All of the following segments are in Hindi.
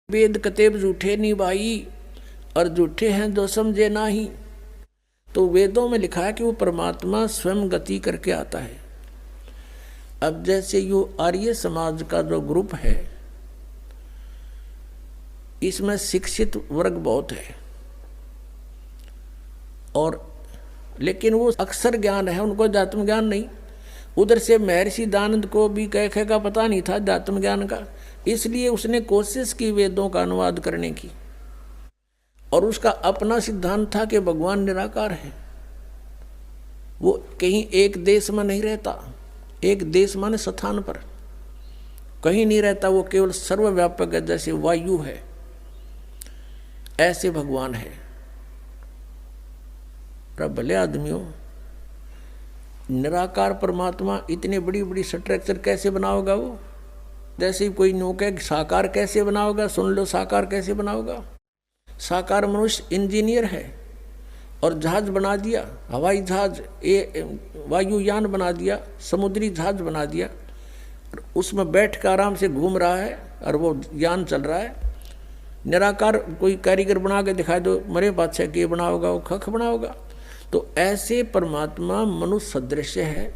वेद कतेब झूठे नहीं भाई, और झूठे हैं जो समझे नाही। तो वेदों में लिखा है कि वो परमात्मा स्वयं गति करके आता है। अब जैसे यो आर्य समाज का जो ग्रुप है, इसमें शिक्षित वर्ग बहुत है, और लेकिन वो अक्षर ज्ञान है, उनको अध्यात्म ज्ञान नहीं। उधर से महर्षि दानंद को भी कह का पता नहीं था अध्यात्म ज्ञान का, इसलिए उसने कोशिश की वेदों का अनुवाद करने की, और उसका अपना सिद्धांत था कि भगवान निराकार है। वो कहीं एक देश में नहीं रहता, एक देश माने स्थान पर कहीं नहीं रहता, वो केवल सर्वव्यापक है, जैसे वायु है ऐसे भगवान है। भले आदमियों, निराकार परमात्मा इतने बड़ी बड़ी स्ट्रक्चर कैसे बनाओगा वो? जैसे कोई नौके साकार कैसे बनाओगा, सुन लो साकार कैसे बनाओगा। साकार मनुष्य इंजीनियर है और जहाज बना दिया, हवाई जहाज, वायुयान बना दिया, समुद्री जहाज बना दिया, उसमें बैठ कर आराम से घूम रहा है और वो यान चल रहा है। निराकार कोई कारीगर बना के दिखाई दो, मरे बादशाह के बनाओगा, वो खख बनाओगा। तो ऐसे परमात्मा मनुष्य सदृश है,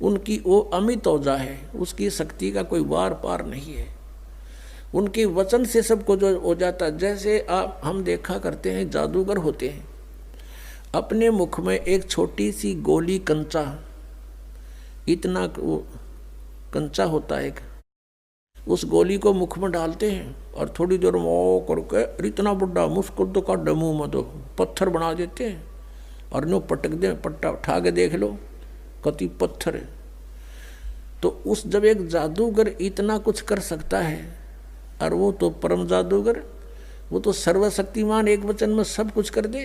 उनकी वो अमित ओजा है, उसकी शक्ति का कोई वार पार नहीं है, उनके वचन से सबको जो हो जाता। जैसे आप हम देखा करते हैं जादूगर होते हैं, अपने मुख में एक छोटी सी गोली कंचा, इतना वो कंचा होता है, उस गोली को मुख में डालते हैं और थोड़ी देर में ओ करके इतना बड़ा मुस्कुल तो काट मुँह में, तो पत्थर बना देते हैं और नो पटक दे, पट्टा उठा के देख लो कति पत्थर है। तो उस जब एक जादूगर इतना कुछ कर सकता है, और वो तो परम जादूगर, वो तो सर्वशक्तिमान, एक वचन में सब कुछ कर दे।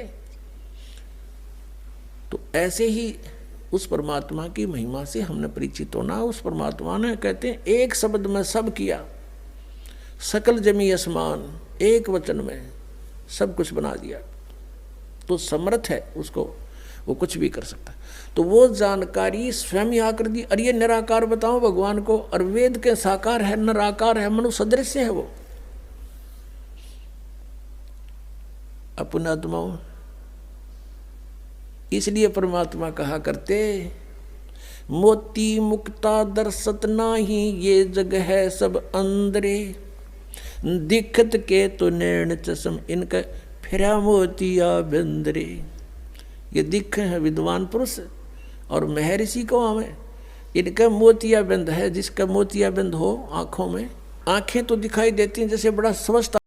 तो ऐसे ही उस परमात्मा की महिमा से हमने परिचित होना। उस परमात्मा ने कहते हैं एक शब्द में सब किया, सकल जमी आसमान, एक वचन में सब कुछ बना दिया। तो समर्थ है, उसको वो कुछ भी कर सकता है। तो वो जानकारी स्वयं ही आकर दी। और ये निराकार बताओ भगवान को, और वेद के साकार है, निराकार है, मनुष्य सदृश है वो। अपनात्माओं, इसलिए परमात्मा कहा करते, मोती मुक्ता दर्शत नाही, ये जग है सब अंदरे, दिखत के तो नैन चश्म, इनका फिरा मोतिया बंदरे। ये दिख है विद्वान पुरुष और महर्षि को हमें, इनका मोतिया बंद है। जिसका मोतिया बंद हो आंखों में, आंखें तो दिखाई देती हैं जैसे बड़ा समझता